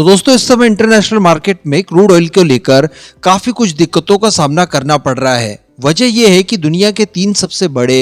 तो दोस्तों इस समय इंटरनेशनल मार्केट में क्रूड ऑयल को लेकर काफी कुछ दिक्कतों का सामना करना पड़ रहा है। वजह यह है कि दुनिया के 3 सबसे बड़े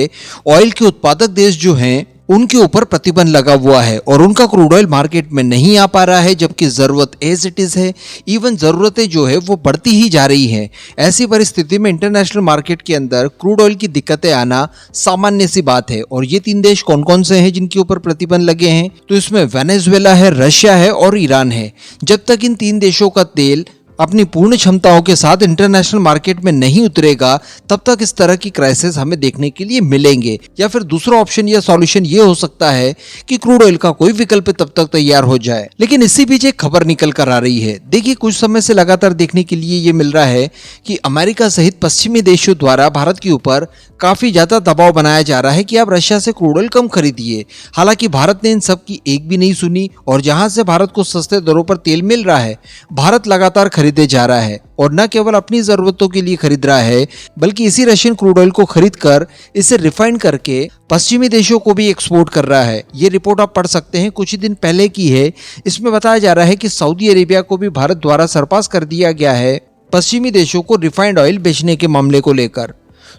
ऑयल के उत्पादक देश जो हैं उनके ऊपर प्रतिबंध लगा हुआ है और उनका क्रूड ऑयल मार्केट में नहीं आ पा रहा है, जबकि जरूरत एज इट इज है। इवन जरूरतें जो है वो बढ़ती ही जा रही हैं। ऐसी परिस्थिति में इंटरनेशनल मार्केट के अंदर क्रूड ऑयल की दिक्कतें आना सामान्य सी बात है। और ये 3 देश कौन कौन से हैं जिनके ऊपर प्रतिबंध लगे हैं? तो इसमें वेनेजुएला है, रशिया है और ईरान है। जब तक इन 3 देशों का तेल अपनी पूर्ण क्षमताओं के साथ इंटरनेशनल मार्केट में नहीं उतरेगा, तब तक इस तरह की क्राइसिस हमें देखने के लिए मिलेंगे। या फिर दूसरा ऑप्शन या सॉल्यूशन ये हो सकता है कि क्रूड ऑयल का कोई विकल्प तब तक तैयार हो जाए। लेकिन इसी बीच एक खबर निकल कर आ रही है। देखिए, कुछ समय से लगातार देखने के लिए ये मिल रहा है कि अमेरिका सहित पश्चिमी देशों द्वारा भारत के ऊपर काफी ज्यादा दबाव बनाया जा रहा है कि आप रशिया से क्रूड ऑयल कम खरीदिए। हालांकि भारत ने इन सब की एक भी नहीं सुनी और जहां से भारत को सस्ते दरों पर तेल मिल रहा है, भारत लगातार खरीदे जा रहा है। और न केवल अपनी जरूरतों के लिए खरीद रहा है, बल्कि इसी रशियन क्रूड ऑयल को खरीद कर इसे रिफाइन करके पश्चिमी देशों को भी एक्सपोर्ट कर रहा है। ये रिपोर्ट आप पढ़ सकते हैं, कुछ ही दिन पहले की है। इसमें बताया जा रहा है कि सऊदी अरेबिया को भी भारत द्वारा सरपास कर दिया गया है पश्चिमी देशों को रिफाइंड ऑयल बेचने के मामले को लेकर।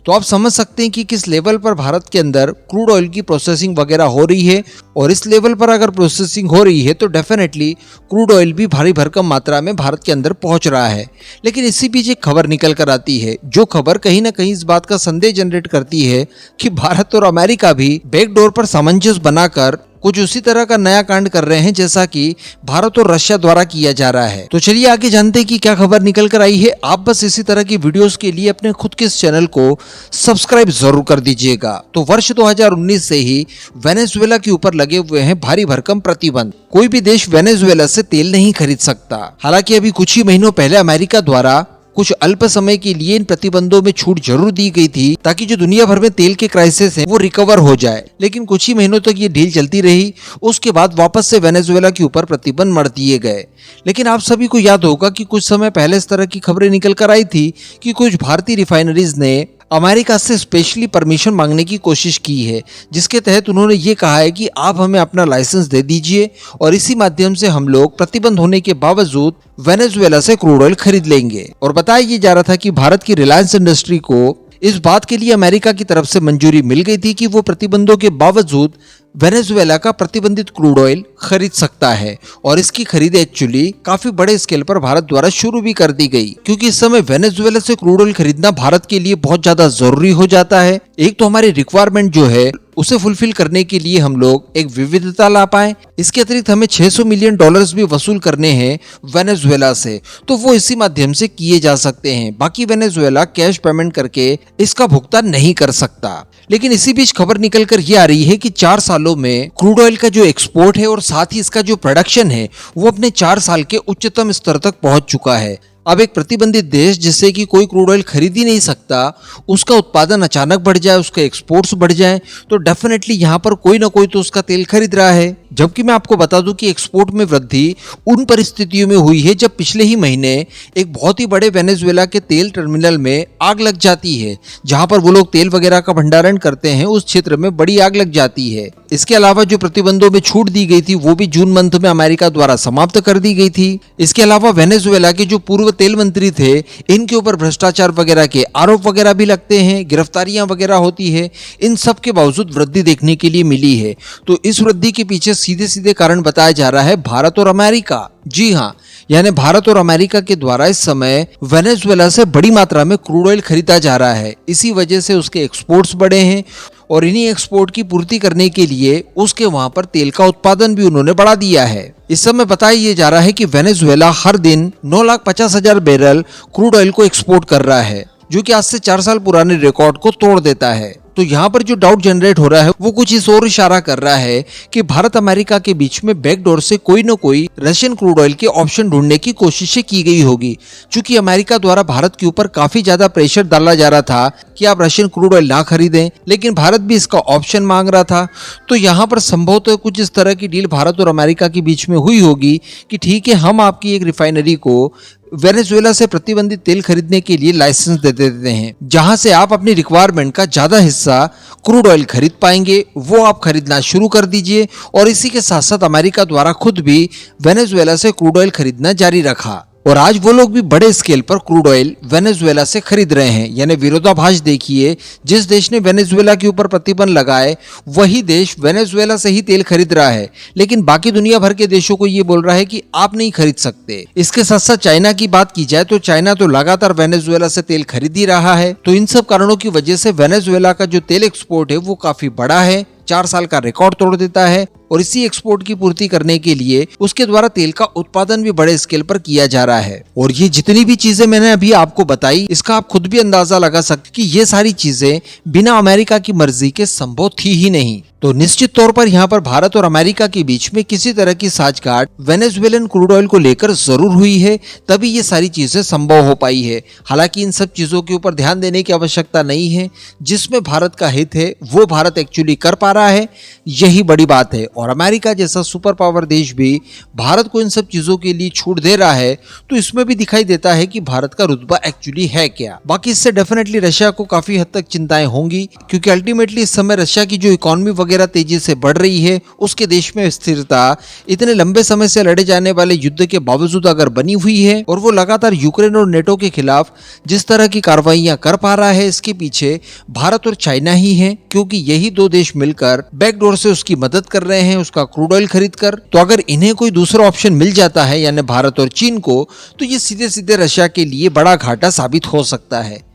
तो आप समझ सकते हैं कि किस लेवल पर भारत के अंदर क्रूड ऑयल की प्रोसेसिंग वगैरह हो रही है। और इस लेवल पर अगर प्रोसेसिंग हो रही है तो डेफिनेटली क्रूड ऑयल भी भारी भरकम मात्रा में भारत के अंदर पहुंच रहा है। लेकिन इसी बीच एक खबर निकल कर आती है, जो खबर कहीं ना कहीं इस बात का संदेह जनरेट करती है कि भारत और अमेरिका भी बैकडोर पर सामंजस्य बनाकर कुछ उसी तरह का नया कांड कर रहे हैं जैसा कि भारत और रशिया द्वारा किया जा रहा है। तो चलिए आगे जानते हैं कि क्या खबर निकल कर आई है। आप बस इसी तरह की वीडियोस के लिए अपने खुद के इस चैनल को सब्सक्राइब जरूर कर दीजिएगा। तो वर्ष 2019 से ही वेनेजुएला के ऊपर लगे हुए हैं भारी भरकम प्रतिबंध। कोई भी देश वेनेजुएला से तेल नहीं खरीद सकता। हालांकि अभी कुछ ही महीनों पहले अमेरिका द्वारा कुछ अल्प समय के लिए इन प्रतिबंधों में छूट जरूर दी गई थी ताकि जो दुनिया भर में तेल के क्राइसिस है वो रिकवर हो जाए। लेकिन कुछ ही महीनों तक ये डील चलती रही। उसके बाद वापस से वेनेजुएला के ऊपर प्रतिबंध मढ़ दिए गए। लेकिन आप सभी को याद होगा कि कुछ समय पहले इस तरह की खबरें निकल कर आई थी कि कुछ भारतीय रिफाइनरीज ने अमेरिका से स्पेशली परमिशन मांगने की कोशिश की है, जिसके तहत उन्होंने ये कहा है कि आप हमें अपना लाइसेंस दे दीजिए और इसी माध्यम से हम लोग प्रतिबंध होने के बावजूद वेनेजुएला से क्रूड ऑयल खरीद लेंगे। और बताया ये जा रहा था कि भारत की रिलायंस इंडस्ट्री को इस बात के लिए अमेरिका की तरफ से मंजूरी मिल गई थी कि वो प्रतिबंधों के बावजूद वेनेजुएला का प्रतिबंधित क्रूड ऑयल खरीद सकता है। और इसकी खरीद एक्चुअली काफी बड़े स्केल पर भारत द्वारा शुरू भी कर दी गई, क्योंकि इस समय वेनेजुएला से क्रूड ऑयल खरीदना भारत के लिए बहुत ज्यादा जरूरी हो जाता है। एक तो हमारी रिक्वायरमेंट जो है उसे फुलफिल करने के लिए हम लोग एक विविधता ला पाए। इसके अतिरिक्त हमें $600 मिलियन भी वसूल करने हैं वेनेजुएला से, तो वो इसी माध्यम से किए जा सकते हैं। बाकी वेनेजुएला कैश पेमेंट करके इसका भुगतान नहीं कर सकता। लेकिन इसी बीच खबर निकल कर ये आ रही है कि 4 सालों में क्रूड ऑयल का जो एक्सपोर्ट है और साथ ही इसका जो प्रोडक्शन है वो अपने 4 साल के उच्चतम स्तर तक पहुंच चुका है। अब एक प्रतिबंधित देश जिससे कि कोई क्रूड ऑयल खरीद ही नहीं सकता, उसका उत्पादन अचानक बढ़ जाए, उसके एक्सपोर्ट्स बढ़ जाए, तो डेफिनेटली यहाँ पर कोई ना कोई तो उसका तेल खरीद रहा है। जबकि मैं आपको बता दूं कि एक्सपोर्ट में वृद्धि उन परिस्थितियों में हुई है जब पिछले ही महीने एक बहुत ही बड़े वेनेजुएला के तेल टर्मिनल में आग लग जाती है। जहां पर वो लोग तेल वगैरह का भंडारण करते हैं, उस क्षेत्र में बड़ी आग लग जाती है। इसके अलावा जो प्रतिबंधों में छूट दी गई थी वो भी जून मंथ में अमेरिका द्वारा समाप्त कर दी गई थी। इसके अलावा वेनेजुएला के जो पूर्व तेल मंत्री थे, इनके ऊपर भ्रष्टाचार वगैरह के आरोप वगैरह भी लगते हैं, गिरफ्तारियां वगैरह होती है। इन सब के बावजूद वृद्धि देखने के लिए मिली है। तो इस वृद्धि के पीछे सीधे सीधे कारण बताया जा रहा है भारत और अमेरिका। जी हाँ, यानी भारत और अमेरिका के द्वारा इस समय वेनेजुएला से बड़ी मात्रा में क्रूड ऑयल खरीदा जा रहा है। इसी वजह से उसके एक्सपोर्ट्स बढ़े हैं और इन्हीं एक्सपोर्ट की पूर्ति करने के लिए उसके वहां पर तेल का उत्पादन भी उन्होंने बढ़ा दिया है। इस समय बताया ये जा रहा है कि वेनेजुएला हर दिन 9,50,000 बैरल क्रूड ऑयल को एक्सपोर्ट कर रहा है, जो कि आज से 4 साल पुराने रिकॉर्ड को तोड़ देता है। तो यहाँ पर जो डाउट जनरेट हो रहा है वो कुछ इस ओर इशारा कर रहा है कि भारत अमेरिका के बीच में बैकडोर से कोई न कोई रशियन क्रूड ऑयल के ऑप्शन ढूंढने की कोशिशें की गई होगी। चूंकि अमेरिका द्वारा भारत के ऊपर काफी ज्यादा प्रेशर डाला जा रहा था कि आप रशियन क्रूड ऑयल ना खरीदें, लेकिन भारत भी इसका ऑप्शन मांग रहा था। तो यहाँ पर संभवतः कुछ इस तरह की डील भारत और अमेरिका के बीच में हुई होगी कि ठीक है, हम आपकी एक रिफाइनरी को वेनेजुएला से प्रतिबंधित तेल खरीदने के लिए लाइसेंस दे देते हैं, जहां से आप अपनी रिक्वायरमेंट का ज्यादा हिस्सा क्रूड ऑयल खरीद पाएंगे। वो आप खरीदना शुरू कर दीजिए और इसी के साथ साथ अमेरिका द्वारा खुद भी वेनेजुएला से क्रूड ऑयल खरीदना जारी रखा और आज वो लोग भी बड़े स्केल पर क्रूड ऑयल वेनेजुएला से खरीद रहे हैं। यानी विरोधाभास देखिए, जिस देश ने वेनेजुएला के ऊपर प्रतिबंध लगाए वही देश वेनेजुएला से ही तेल खरीद रहा है, लेकिन बाकी दुनिया भर के देशों को ये बोल रहा है कि आप नहीं खरीद सकते। इसके साथ साथ चाइना की बात की जाए तो चाइना तो लगातार वेनेजुएला से तेल खरीद ही रहा है। तो इन सब कारणों की वजह से वेनेजुएला का जो तेल एक्सपोर्ट है वो काफी बड़ा है, 4 साल का रिकॉर्ड तोड़ देता है और इसी एक्सपोर्ट की पूर्ति करने के लिए उसके द्वारा तेल का उत्पादन भी बड़े स्केल पर किया जा रहा है। और ये जितनी भी चीजें मैंने अभी आपको बताई, इसका आप खुद भी अंदाजा लगा सकते कि ये सारी चीजें बिना अमेरिका की मर्जी के संभव थी ही नहीं। तो निश्चित तौर पर यहाँ पर भारत और अमेरिका के बीच में किसी तरह की साझगांठ वेनेजुएलन क्रूड ऑयल को लेकर जरूर हुई है, तभी ये सारी चीजें संभव हो पाई है। हालांकि इन सब चीजों के ऊपर ध्यान देने की आवश्यकता नहीं है, जिसमें भारत का हित है वो भारत एक्चुअली कर पा रहा है, यही बड़ी बात है। और अमेरिका जैसा सुपर पावर देश भी भारत को इन सब चीजों के लिए छूट दे रहा है, तो इसमें भी दिखाई देता है कि भारत का रुतबा एक्चुअली है क्या। बाकी इससे डेफिनेटली रशिया को काफी हद तक चिंताएं होंगी, क्योंकि अल्टीमेटली इस समय रशिया की जो इकोनॉमी वगैरह तेजी से बढ़ रही है, उसके देश में स्थिरता इतने लंबे समय से लड़े जाने वाले युद्ध के बावजूद अगर बनी हुई है और वो लगातार यूक्रेन और नेटो के खिलाफ जिस तरह की कार्रवाइयां कर पा रहा है, इसके पीछे भारत और चाइना ही है, क्योंकि यही दो देश मिलकर बैकडोर से उसकी मदद कर रहे हैं उसका क्रूड ऑयल खरीद कर। तो अगर इन्हें कोई दूसरा ऑप्शन मिल जाता है यानी भारत और चीन को, तो ये सीधे सीधे रशिया के लिए बड़ा घाटा साबित हो सकता है।